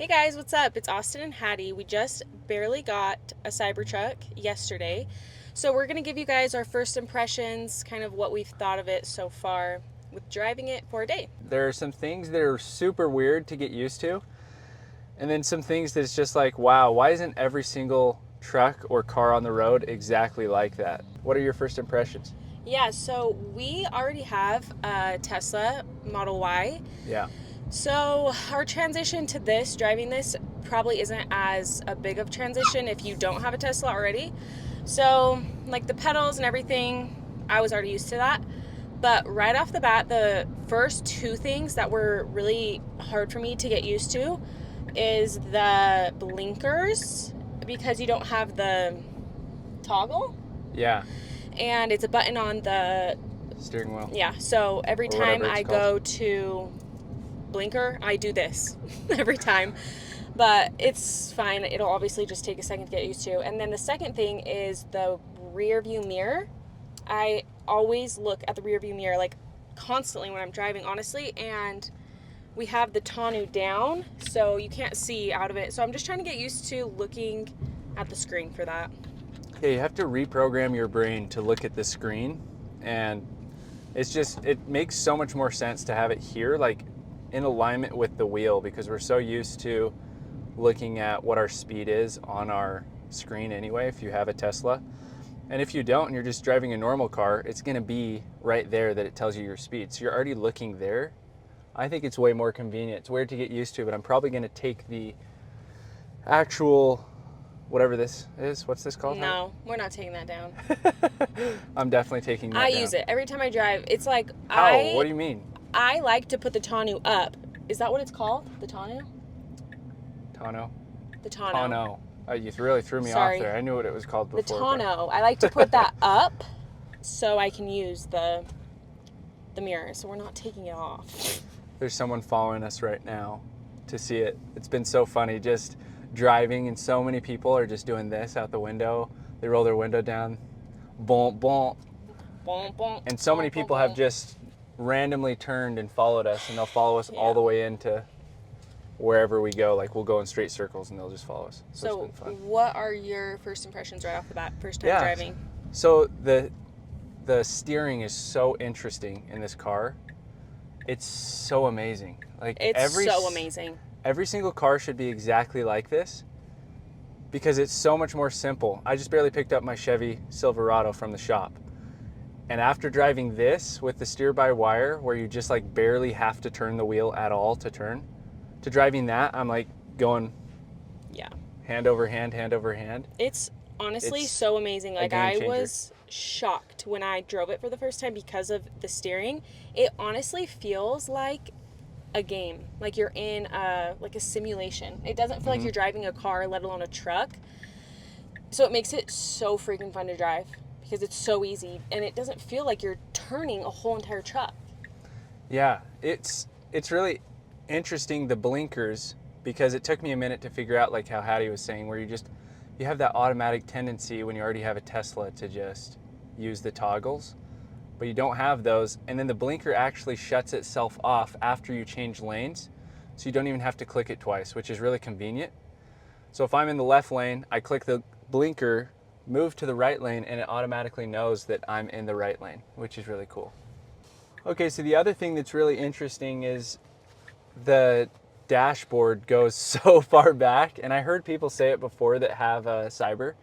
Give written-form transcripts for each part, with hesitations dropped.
Hey guys, what's up? It's Austin and Hattie. We just barely got a Cybertruck yesterday. So we're going to give you guys our first impressions, kind of what we've thought of it so far with driving it for a day. There are some things that are super weird to get used to, and then some things that's just like, wow, why isn't every single truck or car on the road exactly like that? What are your first impressions? Yeah, so we already have a Tesla Model Y. Yeah. So our transition to this, driving this, probably isn't as a big of transition if you don't have a Tesla already. So like the pedals and everything, I was already used to that. But right off the bat, the first two things that were really hard for me to get used to is the blinkers, because you don't have the toggle, Yeah. and it's a button on the Steering wheel. yeah. So every Or time whatever it's I called. go to blinker, I do this every time, but it's fine. It'll obviously just take a second to get used to. And then the second thing is the rear view mirror. I always look at the rear view mirror like constantly when I'm driving, honestly, and we have the tonneau down, so you can't see out of it. So I'm just trying to get used to looking at the screen for that. Yeah, you have to reprogram your brain to look at the screen, and it makes so much more sense to have it here, like in alignment with the wheel, because we're so used to looking at what our speed is on our screen anyway, if you have a Tesla. And if you don't and you're just driving a normal car, it's gonna be right there that it tells you your speed. So you're already looking there. I think it's way more convenient. It's weird to get used to, but I'm probably gonna take the actual, whatever this is, what's this called? No, we're not taking that down. I'm definitely taking that I down. use it every time I drive. It's like How? What do you mean? I like to put the tonneau up. Is that what it's called? The tonneau? Tonneau? The tonneau. Tonneau. You really threw me Sorry. off there. I knew what it was called The before. tonneau. I like to put that up so I can use the mirror. So we're not taking it off. There's someone following us right now to see it. It's been so funny just driving, and so many people are just doing this out the window. They roll their window down. Bon, bon. Bonk, bonk, And so many bonk, people bonk, have bonk. just randomly turned and followed us, and they'll follow us all Yeah. the way into wherever we go. Like, we'll go in straight circles and they'll just follow us. So it's been fun. what are your first impressions right off the bat, first time Yeah. driving? So the steering is so interesting in this car. It's so amazing. Like, It's so amazing. Every single car should be exactly like this, because it's so much more simple. I just barely picked up my Chevy Silverado from the shop. And after driving this with the steer-by-wire, where you just like barely have to turn the wheel at all to turn, to driving that, I'm like going Yeah. hand over hand, hand over hand. It's honestly It's so amazing. Like, game I changer. was shocked when I drove it for the first time because of the steering. It honestly feels like a game. Like you're in a simulation. It doesn't feel like you're driving a car, let alone a truck. So it makes it so freaking fun to drive because it's so easy, and it doesn't feel like you're turning a whole entire truck. Yeah, it's really interesting, the blinkers, because it took me a minute to figure out, like how Hattie was saying, where you have that automatic tendency when you already have a Tesla to just use the toggles, but you don't have those, and then the blinker actually shuts itself off after you change lanes, so you don't even have to click it twice, which is really convenient. So if I'm in the left lane, I click the blinker, move to the right lane, and it automatically knows that I'm in the right lane, which is really cool. Okay, so the other thing that's really interesting is the dashboard goes so far back, and I heard people say it before that have a Cyber,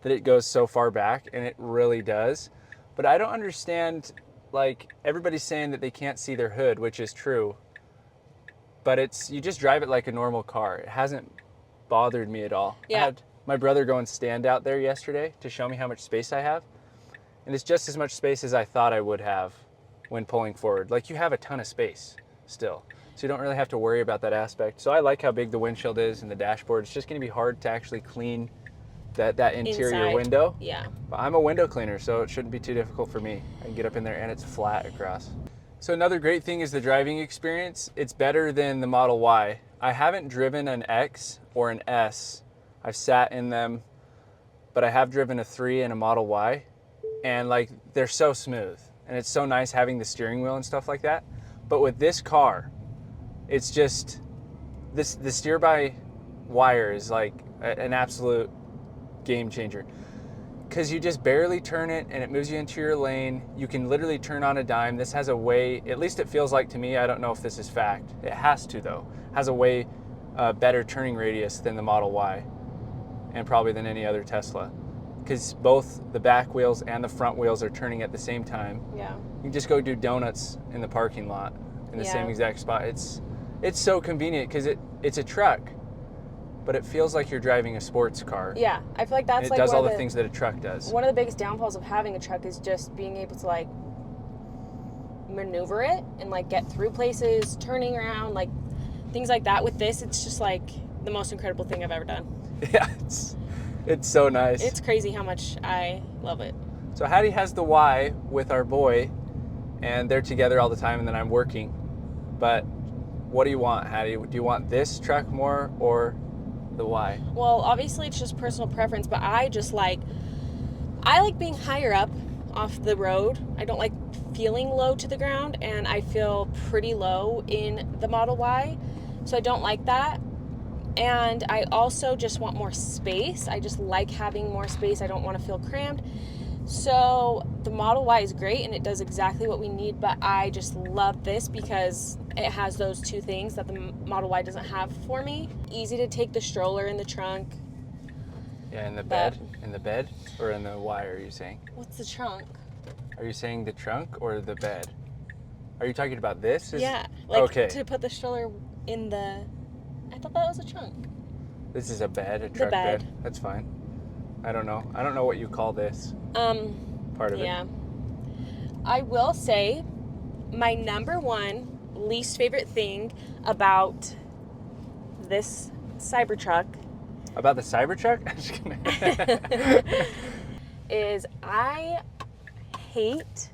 that it goes so far back, and it really does. But I don't understand, like, everybody's saying that they can't see their hood, which is true, but you just drive it like a normal car. It hasn't bothered me at all. Yeah. I had my brother go and stand out there yesterday to show me how much space I have, and it's just as much space as I thought I would have when pulling forward. Like, you have a ton of space still, so you don't really have to worry about that aspect. So I like how big the windshield is and the dashboard. It's just going to be hard to actually clean that interior Inside. window. Yeah. But I'm a window cleaner, so it shouldn't be too difficult for me. I can get up in there, and it's flat across. So another great thing is the driving experience. It's better than the Model Y. I haven't driven an X or an S. I've sat in them, but I have driven a 3 and a Model Y, and like, they're so smooth, and it's so nice having the steering wheel and stuff like that. But with this car, it's just, the steer by wire is like an absolute game changer, because you just barely turn it and it moves you into your lane. You can literally turn on a dime. This has a way, at least it feels like to me, I don't know if this is fact, it has to though, has a way better turning radius than the Model Y, and probably than any other Tesla, because both the back wheels and the front wheels are turning at the same time. Yeah. You can just go do donuts in the parking lot in the same exact spot. It's so convenient because it's a truck, but it feels like you're driving a sports car. Yeah, I feel like that's And like it does one all of the things that a truck does. One of the biggest downfalls of having a truck is just being able to like maneuver it and like get through places, turning around, like things like that. With this, it's just like the most incredible thing I've ever done. Yeah, it's so nice. It's crazy how much I love it. So Hattie has the Y with our boy, and they're together all the time, and then I'm working. But what do you want, Hattie? Do you want this truck more or the Y? Well, obviously it's just personal preference, but I like being higher up off the road. I don't like feeling low to the ground, and I feel pretty low in the Model Y, so I don't like that. And I also just want more space. I just like having more space. I don't want to feel crammed. So the Model Y is great and it does exactly what we need, but I just love this because it has those two things that the Model Y doesn't have for me. Easy to take the stroller in the trunk. Yeah, in the bed? In the bed? Or in the Y, are you saying? What's the trunk? Are you saying the trunk or the bed? Are you talking about this? Yeah, like okay. To put the stroller in the... I thought that was a trunk. This is a bed, a truck bed. That's fine. I don't know. I don't know what you call this. Part of it. Yeah. I will say my number one least favorite thing about this Cybertruck. About the Cybertruck? I'm just kidding. Is I hate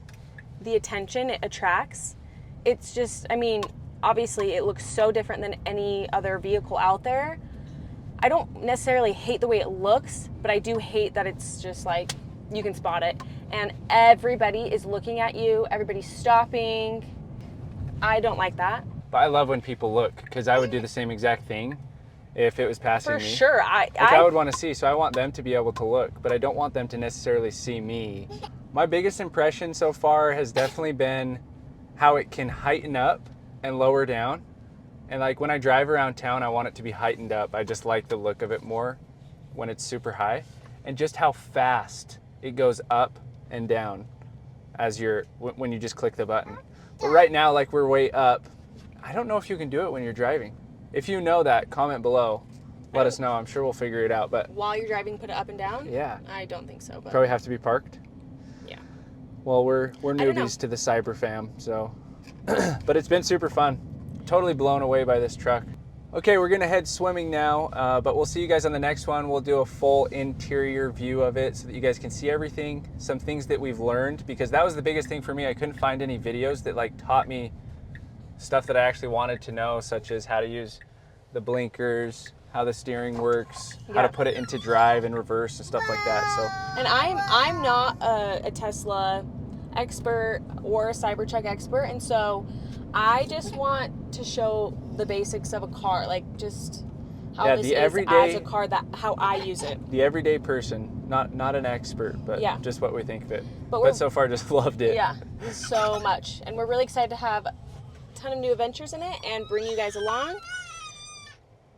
the attention it attracts. It's just, I mean, obviously it looks so different than any other vehicle out there. I don't necessarily hate the way it looks, but I do hate that it's just like, you can spot it. And everybody is looking at you, everybody's stopping. I don't like that. But I love when people look, because I would do the same exact thing if it was passing For me. sure. I would want to see, so I want them to be able to look, but I don't want them to necessarily see me. My biggest impression so far has definitely been how it can heighten up and lower down. And like when I drive around town, I want it to be heightened up. I just like the look of it more when it's super high. And just how fast it goes up and down as when you just click the button. But right now, like we're way up, I don't know if you can do it when you're driving. If you know that, comment below. Let us know. I'm sure we'll figure it out. But while you're driving, put it up and down? Yeah. I don't think so. But probably have to be parked. Yeah. Well, we're newbies to the Cyber fam, so. But it's been super fun. Totally blown away by this truck. Okay, we're gonna head swimming now, but we'll see you guys on the next one. We'll do a full interior view of it so that you guys can see everything, some things that we've learned, because that was the biggest thing for me. I couldn't find any videos that like taught me stuff that I actually wanted to know, such as how to use the blinkers, how the steering works, how to put it into drive and reverse and stuff like that. So. And I'm not a Tesla expert or a Cybertruck expert, and so I just want to show the basics of a car, like just how this is as a car, how I use it. The everyday person, not an expert, but just what we think of it. But so far, just loved it. Yeah, so much, and we're really excited to have a ton of new adventures in it and bring you guys along.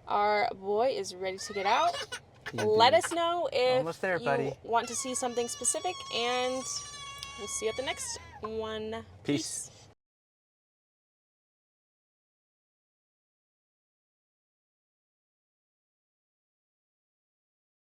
Our boy is ready to get out. Let us know if almost there, buddy. Want to see something specific, and we'll see you at the next one. Peace.